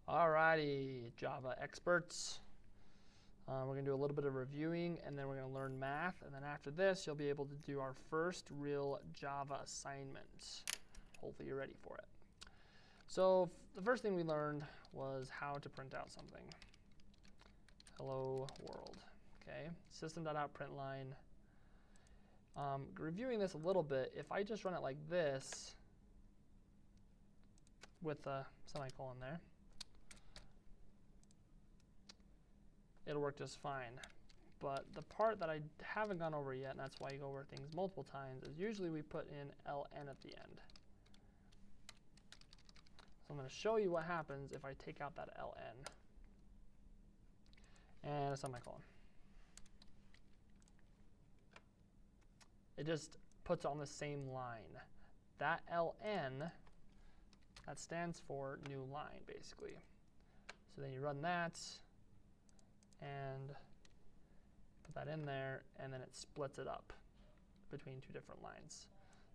Alrighty, Java experts. We're going to do a little bit of reviewing, and then we're going to learn math. And then after this, you'll be able to do our first real Java assignment. Hopefully you're ready for it. So the first thing we learned was how to print out something. Hello world. Okay, system.out.println. Reviewing this a little bit, if I just run it like this with a semicolon there, it'll work just fine. But the part that I haven't gone over yet, and that's why you go over things multiple times, is usually we put in ln at the end. So I'm going to show you what happens if I take out that ln and a semicolon. It just puts on the same line. That ln, that stands for new line, basically. So then you run that and put that in there, and then it splits it up between two different lines.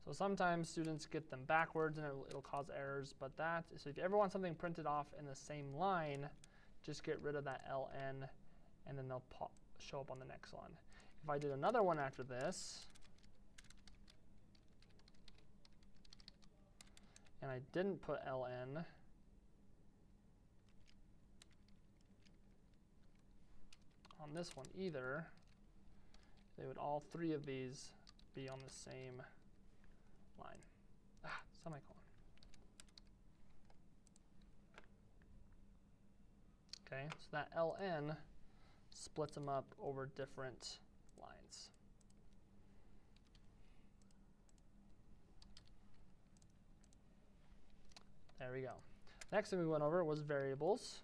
So sometimes students get them backwards, and it'll cause errors. But so if you ever want something printed off in the same line, just get rid of that ln, and then they'll show up on the next one. If I did another one after this, and I didn't put ln, on this one either, they would all three of these be on the same line. Semicolon. Okay, so that ln splits them up over different lines. There we go. Next thing we went over was variables.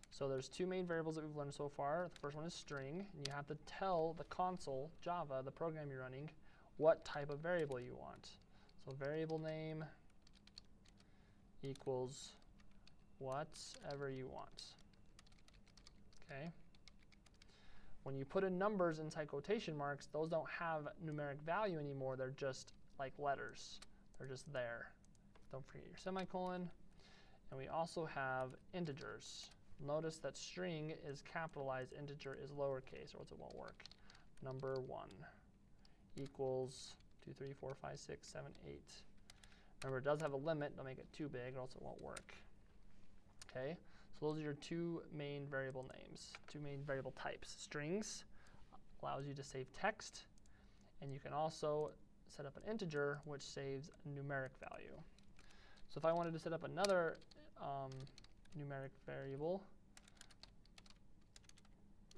So there's two main variables that we've learned so far. The first one is string, and you have to tell the console, Java, the program you're running, what type of variable you want. So variable name equals whatever you want. Okay. When you put in numbers inside quotation marks, those don't have numeric value anymore. They're just like letters. They're just there. Don't forget your semicolon. And we also have integers. Notice that string is capitalized, integer is lowercase, or else it won't work. Number 1 equals 2, 3, 4, 5, 6, 7, 8. Remember, it does have a limit. Don't make it too big, or else it won't work. Okay, so those are your two main variable names, two main variable types. Strings allows you to save text, and you can also set up an integer, which saves numeric value. So if I wanted to set up another numeric variable,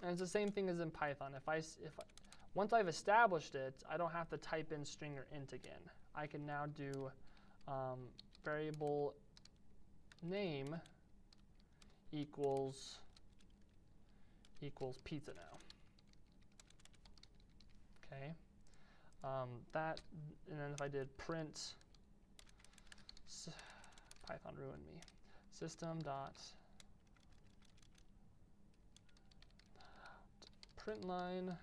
and it's the same thing as in Python. Once I've established it, I don't have to type in string or int again. I can now do variable name equals pizza now. Okay, and then if I did print, Python ruined me. System dot println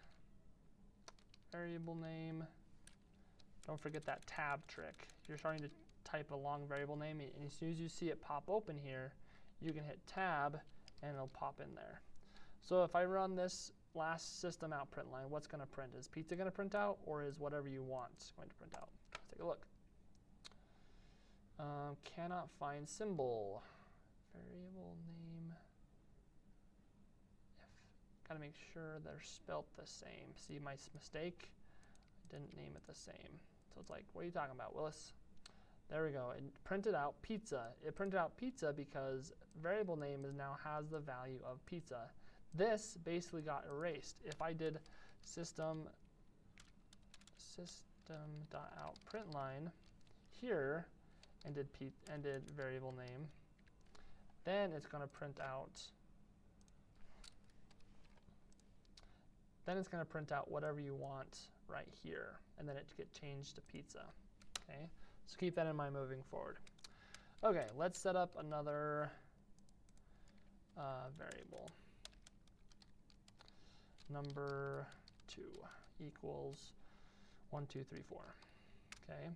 variable name. Don't forget that tab trick. If you're starting to type a long variable name, and as soon as you see it pop open here, you can hit tab and it'll pop in there. So if I run this last system out println, what's going to print? Is pizza going to print out, or is whatever you want going to print out? Let's take a look. Cannot find symbol. Variable name. Got to make sure they're spelt the same. See my mistake? I didn't name it the same. So it's like, what are you talking about, Willis? There we go. It printed out pizza. It printed out pizza because variable name now has the value of pizza. This basically got erased. If I did system.out.println here and did variable name, then it's going to print out. Then it's going to print out whatever you want right here, and then it get changed to pizza. Okay, so keep that in mind moving forward. Okay, let's set up another variable. Number 2 equals 1, 2, 3, 4. Okay.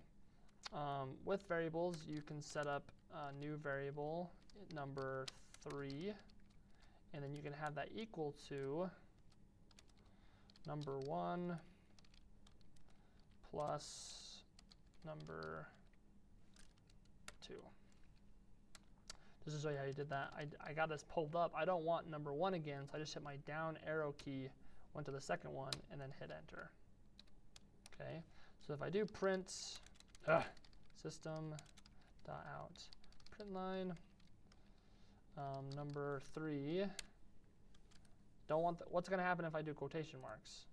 With variables, you can set up a new variable, number 3. And then you can have that equal to number 1 plus number 2. Just to show you how you did that, I got this pulled up. I don't want number 1 again, so I just hit my down arrow key, went to the second one, and then hit enter. Okay, so if I do print system.out print line number 3, don't want what's going to happen if I do quotation marks?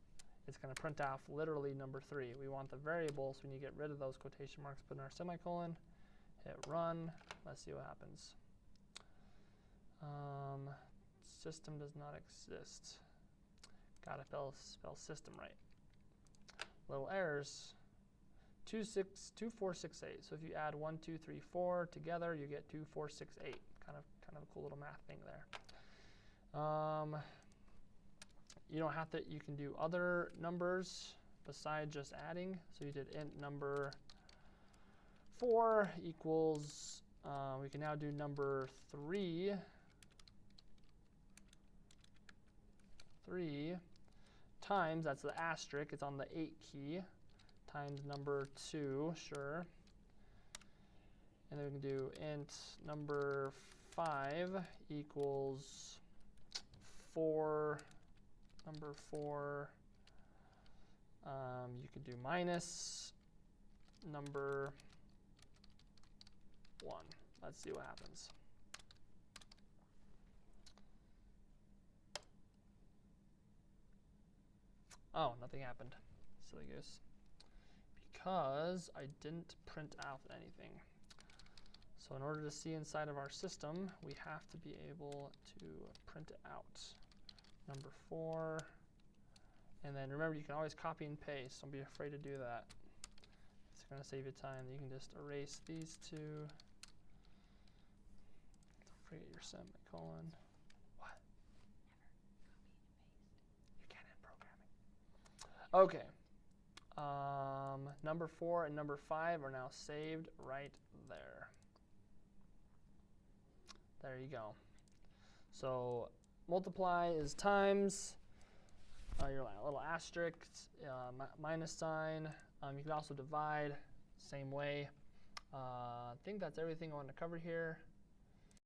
It's going to print off literally number 3. We want the variable, so we need to get rid of those quotation marks, put in our semicolon, hit run. Let's see what happens. System does not exist. Gotta spell system right. Little errors. 2468. So if you add 1, 2, 3, 4 together, you get 2468. Kind of a cool little math thing there. You don't have to. You can do other numbers besides just adding. So you did int number 4 equals. We can now do number 3. 3 times, that's the asterisk, it's on the 8 key, times number 2, sure. And then we can do int number 5 equals 4, number 4. You could do minus number 1. Let's see what happens. Oh, nothing happened. Silly goose. Because I didn't print out anything. So in order to see inside of our system, we have to be able to print it out. Number 4. And then remember, you can always copy and paste. Don't be afraid to do that. It's going to save you time. You can just erase these two. Don't forget your semicolon. What? You can in programming. Okay. Number 4 and number 5 are now saved right there. There you go. So multiply is times, your little asterisk, minus sign. You can also divide, same way. I think that's everything I want to cover here.